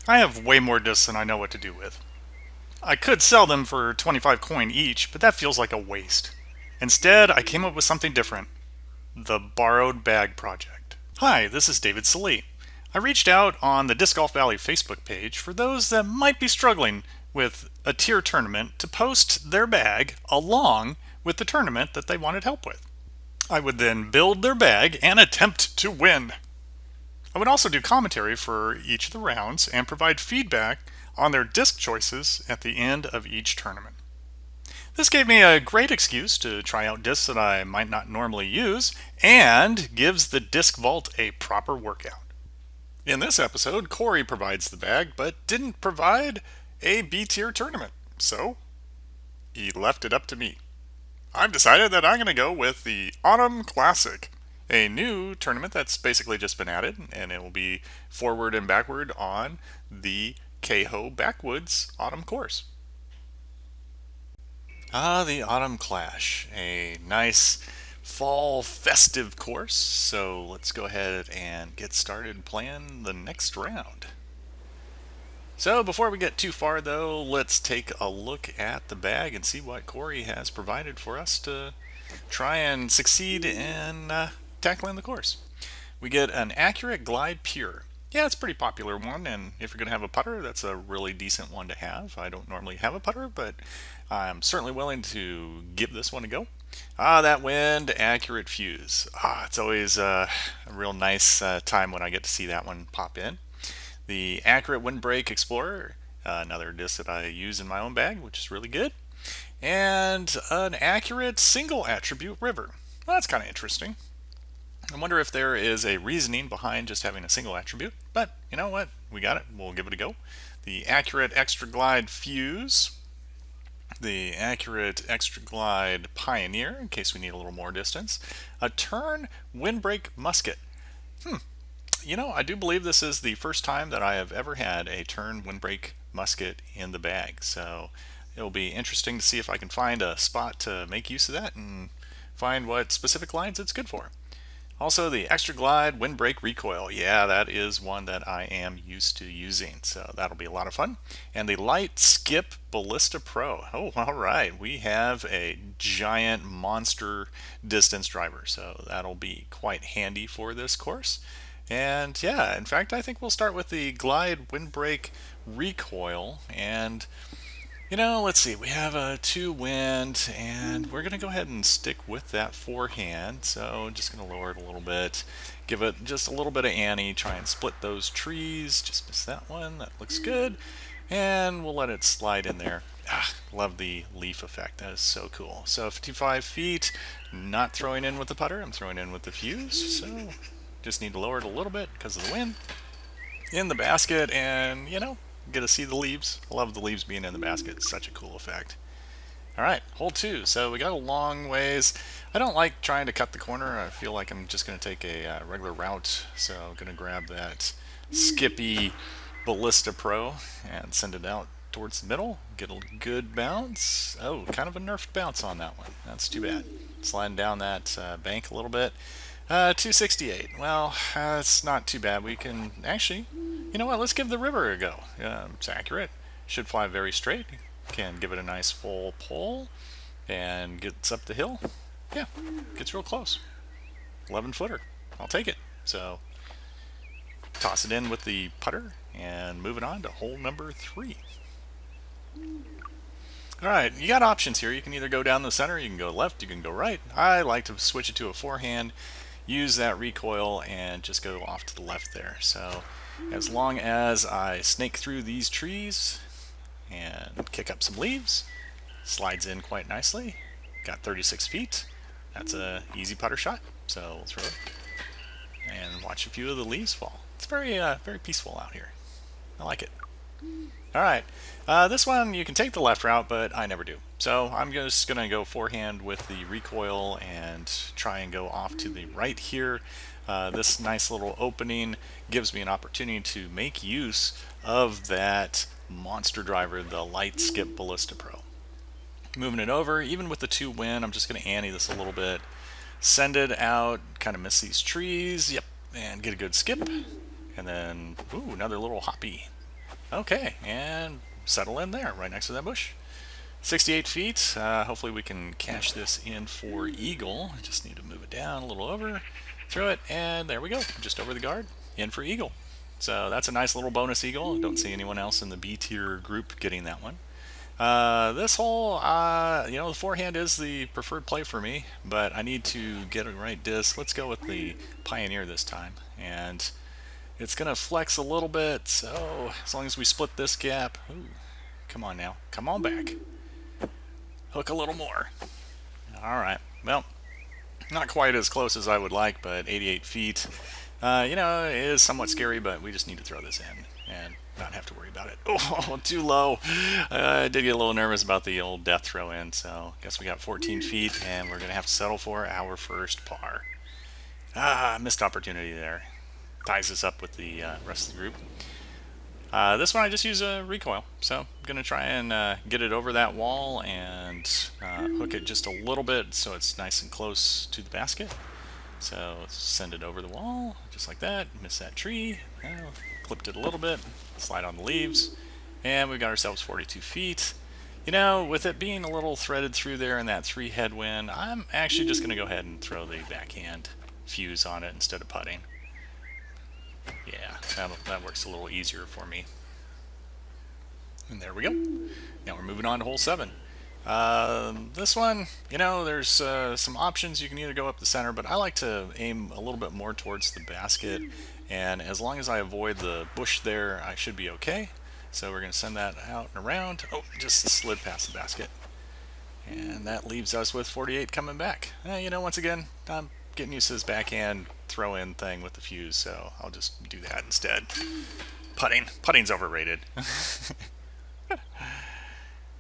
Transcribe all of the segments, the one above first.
I have way more discs than I know what to do with. I could sell them for 25 coin each, but that feels like a waste. Instead, I came up with something different: the Borrowed Bag Project. Hi, this is David Salee. I reached out on the Disc Golf Valley Facebook page for those that might be struggling with a tier tournament to post their bag along with the tournament that they wanted help with. I would then build their bag and attempt to win. I would also do commentary for each of the rounds and provide feedback on their disc choices at the end of each tournament. This gave me a great excuse to try out discs that I might not normally use and gives the disc vault a proper workout. In this episode, Cory provides the bag but didn't provide a B tier tournament, so he left it up to me. I've decided that I'm going to go with the Autumn Classic, a new tournament that's basically just been added, and it will be forward and backward on the Kehoe Backwoods Autumn course. The Autumn Clash, a nice fall festive course. So let's go ahead and get started playing the next round. So before we get too far though, let's take a look at the bag and see what Cory has provided for us to try and succeed in tackling the course. We get an Accurate Glide Pure. Yeah, it's a pretty popular one, and if you're going to have a putter, that's a really decent one to have. I don't normally have a putter, but I'm certainly willing to give this one a go. That wind Accurate Fuse. It's always a real nice time when I get to see that one pop in. The Accurate Windbreak Explorer, another disc that I use in my own bag, which is really good. And an Accurate Single Attribute River. Well, that's kind of interesting. I wonder if there is a reasoning behind just having a single attribute, but you know what? We got it. We'll give it a go. The Accurate Extra Glide Fuse, the Accurate Extra Glide Pioneer, in case we need a little more distance, a Turn Windbreak Musket. I do believe this is the first time that I have ever had a Turn Windbreak Musket in the bag, so it'll be interesting to see if I can find a spot to make use of that and find what specific lines it's good for. Also, the Extra Glide Windbreak Recoil. Yeah, that is one that I am used to using, so that'll be a lot of fun. And the Light Skip Ballista Pro. Oh, all right. We have a giant monster distance driver, so that'll be quite handy for this course. And yeah, in fact, I think we'll start with the Glide Windbreak Recoil. And let's see. We have a 2 wind, and we're going to go ahead and stick with that forehand. So just going to lower it a little bit, give it just a little bit of ante, try and split those trees. Just miss that one. That looks good. And we'll let it slide in there. Love the leaf effect. That is so cool. So 55 feet, not throwing in with the putter. I'm throwing in with the fuse. So just need to lower it a little bit because of the wind. In the basket, and get to see the leaves. I love the leaves being in the basket. It's such a cool effect. All right, hole 2. So we got a long ways. I don't like trying to cut the corner. I feel like I'm just going to take a regular route. So I'm going to grab that Skippy Ballista Pro and send it out towards the middle. Get a good bounce. Oh, kind of a nerfed bounce on that one. That's too bad. Sliding down that bank a little bit. 268. Well, it's not too bad. We can actually, you know what? Let's give the river a go. It's accurate. Should fly very straight. Can give it a nice full pull and gets up the hill. Yeah, gets real close. 11 footer. I'll take it. So toss it in with the putter and move it on to hole number 3. Alright, you got options here. You can either go down the center, you can go left, you can go right. I like to switch it to a forehand, use that recoil, and just go off to the left there. So as long as I snake through these trees and kick up some leaves, slides in quite nicely. Got 36 feet. That's a easy putter shot. So we'll throw it and watch a few of the leaves fall. It's very peaceful out here. I like it. Alright, this one you can take the left route, but I never do. So I'm just going to go forehand with the recoil and try and go off to the right here. This nice little opening gives me an opportunity to make use of that monster driver, the Light Skip Ballista Pro. Moving it over, even with the 2 wind, I'm just going to ante this a little bit. Send it out, kind of miss these trees, yep, and get a good skip. And then, ooh, another little hoppy. Okay, and settle in there, right next to that bush. 68 feet. Hopefully we can cash this in for eagle. I just need to move it down a little over, throw it, and there we go. Just over the guard, in for eagle. So that's a nice little bonus eagle. I don't see anyone else in the B tier group getting that one. This hole, the forehand is the preferred play for me, but I need to get a right disc. Let's go with the Pioneer this time. And it's going to flex a little bit, so as long as we split this gap. Ooh, come on now. Come on back. Hook a little more. All right. Well, not quite as close as I would like, but 88 feet. It is somewhat scary, but we just need to throw this in and not have to worry about it. Oh, too low. I did get a little nervous about the old death throw in, so I guess we got 14 feet, and we're going to have to settle for our first par. Missed opportunity there. Ties us up with the rest of the group. This one I just use a recoil, so I'm going to try and get it over that wall and hook it just a little bit so it's nice and close to the basket. So let's send it over the wall, just like that. Miss that tree. Clipped it a little bit. Slide on the leaves. And we've got ourselves 42 feet. With it being a little threaded through there in that 3 headwind, I'm actually just going to go ahead and throw the backhand fuse on it instead of putting. Yeah, that works a little easier for me. And there we go. Now we're moving on to hole 7. This one, there's some options. You can either go up the center, but I like to aim a little bit more towards the basket. And as long as I avoid the bush there, I should be okay. So we're going to send that out and around. Oh, just slid past the basket. And that leaves us with 48 coming back. Once again, I'm getting used to this backhand throw-in thing with the fuse, so I'll just do that instead. Putting's overrated.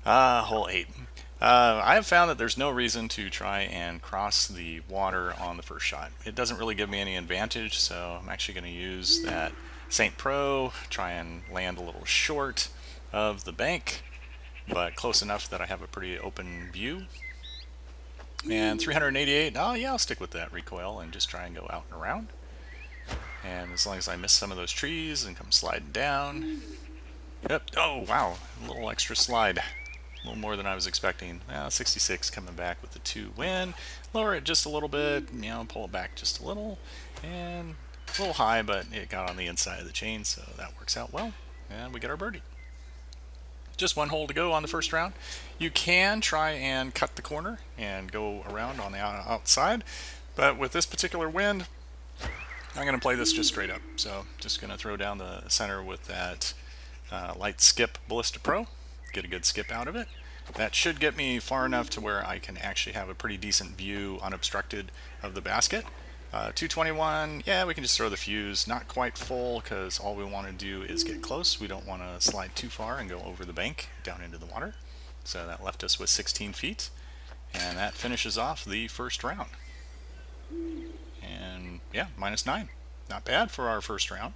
Hole 8. I have found that there's no reason to try and cross the water on the first shot. It doesn't really give me any advantage, so I'm actually going to use that St. Pro, try and land a little short of the bank, but close enough that I have a pretty open view. And 388, oh yeah, I'll stick with that recoil and just try and go out and around. And as long as I miss some of those trees and come sliding down. Yep, oh wow, a little extra slide. A little more than I was expecting. 66 coming back with the 2 wind. Lower it just a little bit, pull it back just a little. And a little high, but it got on the inside of the chain, so that works out well. And we get our birdie. Just 1 hole to go on the first round. You can try and cut the corner and go around on the outside, but with this particular wind, I'm going to play this just straight up. So just going to throw down the center with that light skip Ballista Pro. Get a good skip out of it. That should get me far enough to where I can actually have a pretty decent view unobstructed of the basket. 221, yeah, we can just throw the fuse. Not quite full because all we want to do is get close. We don't want to slide too far and go over the bank down into the water. So that left us with 16 feet. And that finishes off the first round. And yeah, -9. Not bad for our first round.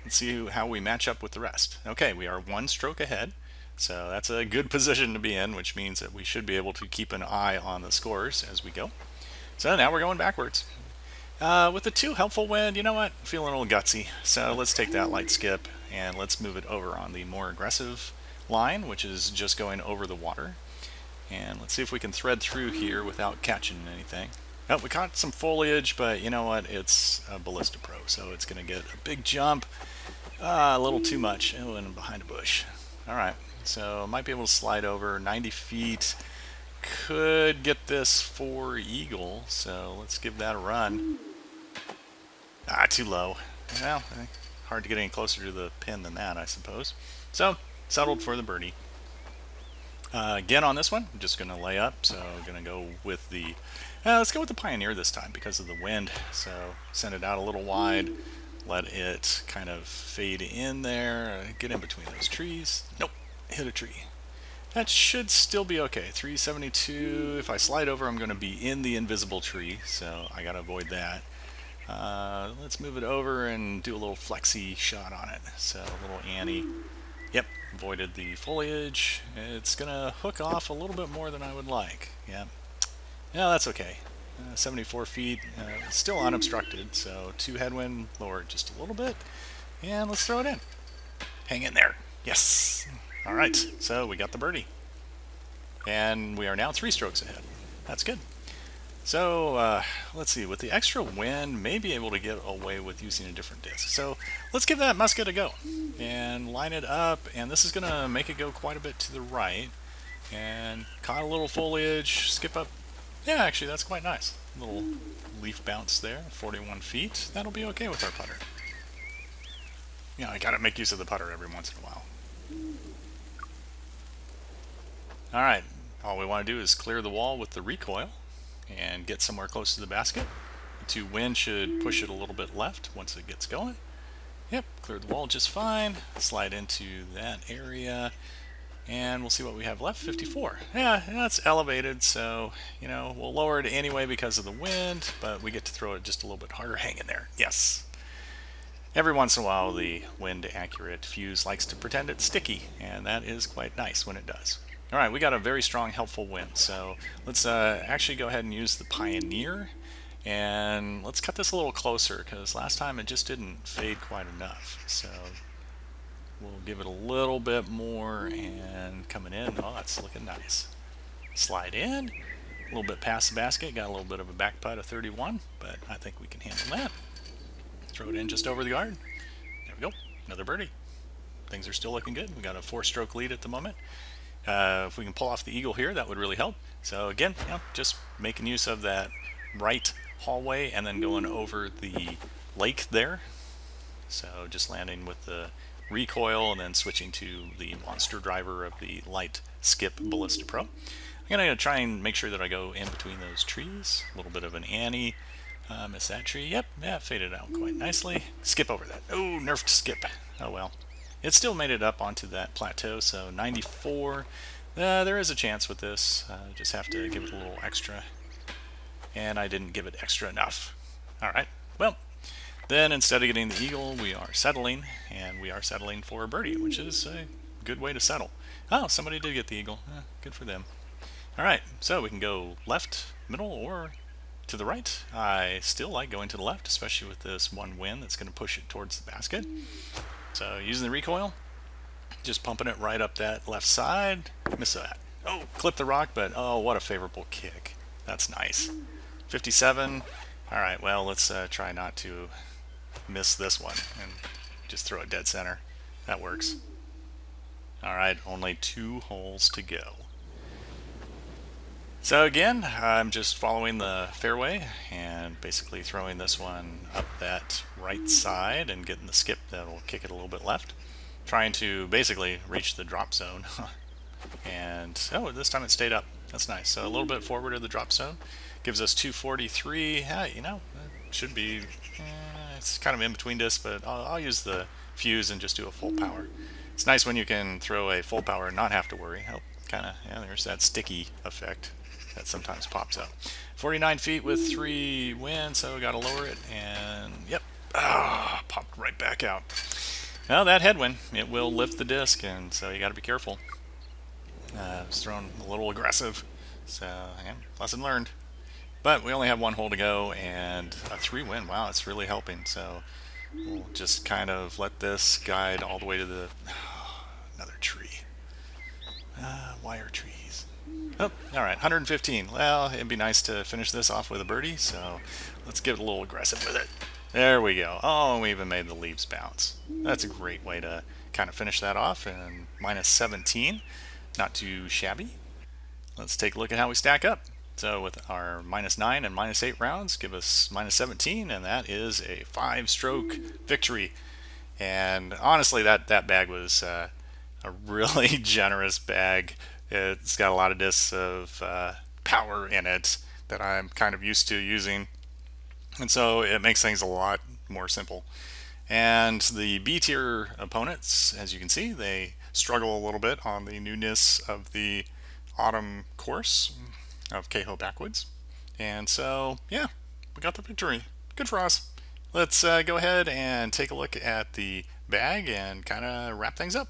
Let's see how we match up with the rest. Okay, we are 1 stroke ahead. So that's a good position to be in, which means that we should be able to keep an eye on the scores as we go. So now we're going backwards. With the 2 helpful wind, you know what? Feeling a little gutsy. So let's take that light skip and let's move it over on the more aggressive line, which is just going over the water. And let's see if we can thread through here without catching anything. Oh, we caught some foliage, but you know what? It's a Ballista Pro, so it's going to get a big jump. A little too much. Oh, and behind a bush. All right, so might be able to slide over 90 feet. Could get this for eagle, so let's give that a run. Too low. Well, hard to get any closer to the pin than that, I suppose. So, settled for the birdie. Again on this one, I'm just going to lay up, so I'm going to go with the... let's go with the Pioneer this time because of the wind. So, send it out a little wide, let it kind of fade in there, get in between those trees. Nope, hit a tree. That should still be okay. 372. If I slide over, I'm going to be in the invisible tree, so I got to avoid that. Let's move it over and do a little flexy shot on it. So a little Annie. Yep, avoided the foliage. It's going to hook off a little bit more than I would like. Yeah, that's okay. 74 feet, still unobstructed, so 2 headwind, lower it just a little bit, and let's throw it in. Hang in there. Yes. All right, so we got the birdie. And we are now 3 strokes ahead. That's good. So let's see, with the extra wind, may be able to get away with using a different disc. So let's give that musket a go and line it up. And this is going to make it go quite a bit to the right. And caught a little foliage, skip up. Yeah, actually, that's quite nice. Little leaf bounce there, 41 feet. That'll be okay with our putter. You know, I got to make use of the putter every once in a while. All right, all we want to do is clear the wall with the recoil and get somewhere close to the basket. The 2 wind should push it a little bit left once it gets going. Yep, cleared the wall just fine. Slide into that area, and we'll see what we have left. 54. Yeah, that's elevated, so you know we'll lower it anyway because of the wind, but we get to throw it just a little bit harder. Hang in there. Yes. Every once in a while, the wind accurate fuse likes to pretend it's sticky, and that is quite nice when it does. All right, we got a very strong, helpful wind, so let's actually go ahead and use the Pioneer, and let's cut this a little closer because last time it just didn't fade quite enough. So we'll give it a little bit more, and coming in, oh, it's looking nice. Slide in, a little bit past the basket, got a little bit of a back putt of 31, but I think we can handle that. Throw it in just over the yard. There we go, another birdie. Things are still looking good. We got a 4-stroke lead at the moment. If we can pull off the eagle here, that would really help. So again, you know, just making use of that right hallway and then going over the lake there. So just landing with the recoil and then switching to the monster driver of the light skip Ballista Pro. I'm going to try and make sure that I go in between those trees. A little bit of an Annie. Miss that tree. Yep, yeah, faded out quite nicely. Skip over that. Oh, nerfed skip. Oh well. It still made it up onto that plateau, so 94. There is a chance with this. Just have to give it a little extra. And I didn't give it extra enough. All right. Well, then instead of getting the eagle, we are settling, and we are settling for a birdie, which is a good way to settle. Oh, somebody did get the eagle. Good for them. All right, so we can go left, middle, or to the right. I still like going to the left, especially with this 1 wind that's going to push it towards the basket. So using the recoil, just pumping it right up that left side. Miss that. Oh, clip the rock, but oh, what a favorable kick. That's nice. 57. All right, well, let's try not to miss this one and just throw it dead center. That works. All right, only 2 holes to go. So again, I'm just following the fairway and basically throwing this one up that right side and getting the skip that'll kick it a little bit left. Trying to basically reach the drop zone. And, oh, this time it stayed up. That's nice. So a little bit forward of the drop zone. Gives us 243. Yeah, you know, it should be, it's kind of in between discs, but I'll use the fuse and just do a full power. It's nice when you can throw a full power and not have to worry. Help, kind of, yeah, there's that sticky effect that sometimes pops up. 49 feet with 3 wind, so got to lower it, and yep, popped right back out. Well, that headwind, it will lift the disc, and so you got to be careful. It's thrown a little aggressive, so yeah, lesson learned. But we only have 1 hole to go, and a 3 wind. Wow, it's really helping. So we'll just kind of let this guide all the way to the another tree. Wire trees. Oh, all right, 115. Well, it'd be nice to finish this off with a birdie, so let's get a little aggressive with it. There we go. Oh, and we even made the leaves bounce. That's a great way to kind of finish that off, and minus 17. Not too shabby. Let's take a look at how we stack up. So with our minus 9 and minus 8 rounds, give us minus 17, and that is a 5-stroke victory. And honestly, that bag was a really generous bag. It's got a lot of discs of power in it that I'm kind of used to using, and so it makes things a lot more simple. And the B tier opponents, as you can see, they struggle a little bit on the newness of the autumn course of Keho Backwoods. And so, yeah, we got the victory. Good for us. Let's go ahead and take a look at the bag and kind of wrap things up.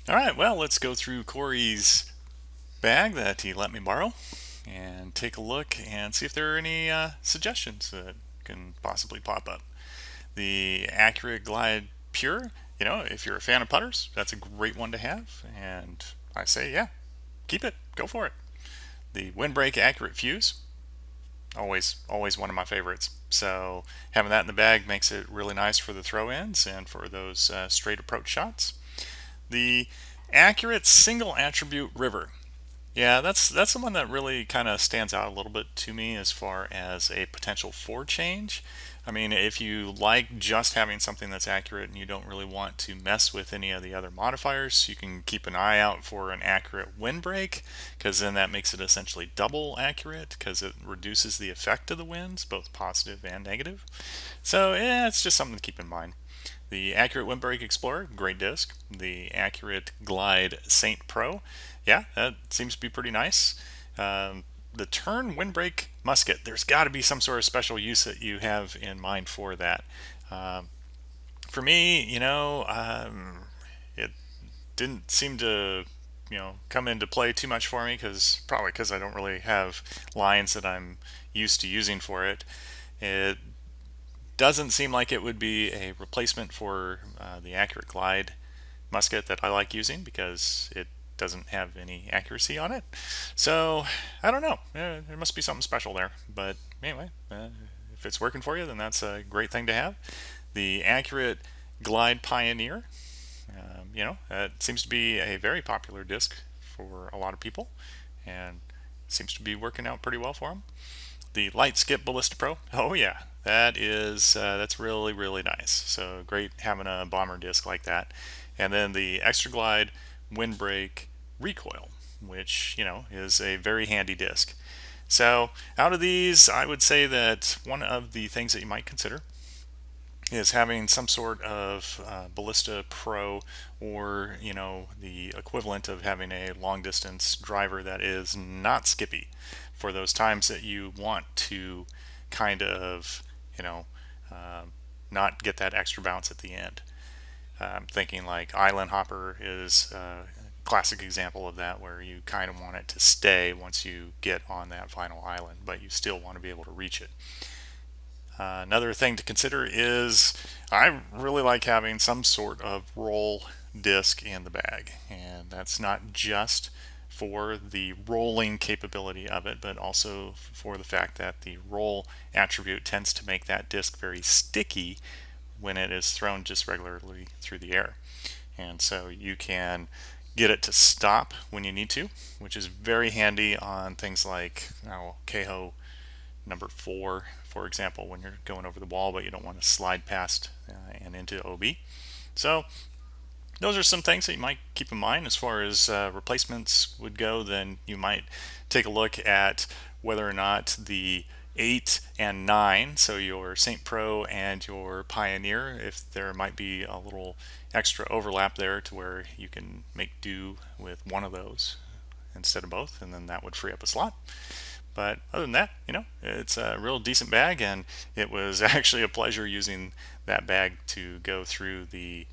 All right, well, let's go through Cory's bag that he let me borrow and take a look and see if there are any suggestions that can possibly pop up. The Accurate Glide Pure if you're a fan of putters, that's a great one to have. And I say, yeah, keep it, go for it. The windbreak accurate fuse, always one of my favorites. So having that in the bag makes it really nice for the throw ins and for those straight approach shots. The accurate single attribute river. Yeah, that's the one that really kind of stands out a little bit to me as far as a potential for change. I mean, if you like just having something that's accurate and you don't really want to mess with any of the other modifiers, you can keep an eye out for an accurate windbreak, because then that makes it essentially double accurate because it reduces the effect of the winds, both positive and negative. So yeah, it's just something to keep in mind. The Accurate Windbreak Explorer, great disc. The Accurate Glide Saint Pro, yeah, that seems to be pretty nice. The Turn Windbreak Musket, there's got to be some sort of special use that you have in mind for that. Um, for me, it didn't seem to, come into play too much for me probably because I don't really have lines that I'm used to using for it. It doesn't seem like it would be a replacement for the Accurate Glide musket that I like using because it doesn't have any accuracy on it. So I don't know. There must be something special there. But anyway, if it's working for you, then that's a great thing to have. The Accurate Glide Pioneer, it seems to be a very popular disc for a lot of people, and seems to be working out pretty well for them. The Light Skip Ballista Pro, oh yeah, that's really nice. So great having a bomber disc like that. And then the Extra Glide Windbreak Recoil, which is a very handy disc. So out of these, I would say that one of the things that you might consider is having some sort of Ballista Pro, or the equivalent of having a long distance driver that is not skippy for those times that you want to kind of not get that extra bounce at the end. I'm thinking like Island Hopper is a classic example of that, where you kind of want it to stay once you get on that final island, but you still want to be able to reach it. Another thing to consider is I really like having some sort of roll disc in the bag, and that's not just for the rolling capability of it, but also for the fact that the roll attribute tends to make that disc very sticky when it is thrown just regularly through the air. And so you can get it to stop when you need to, which is very handy on things like KO number 4, for example, when you're going over the wall but you don't want to slide past and into OB. So those are some things that you might keep in mind as far as replacements would go. Then you might take a look at whether or not the 8 and 9, so your Saint Pro and your Pioneer, if there might be a little extra overlap there to where you can make do with one of those instead of both, and then that would free up a slot. But other than that, it's a real decent bag, and it was actually a pleasure using that bag to go through the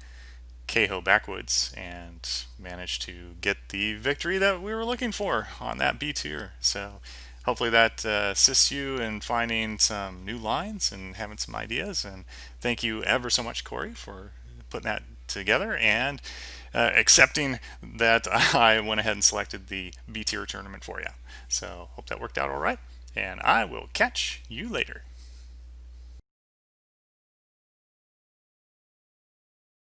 Kehoe backwoods and manage to get the victory that we were looking for on that B tier. So hopefully that assists you in finding some new lines and having some ideas. And thank you ever so much, Cory, for putting that together and accepting that I went ahead and selected the B tier tournament for you. So hope that worked out all right, and I will catch you later.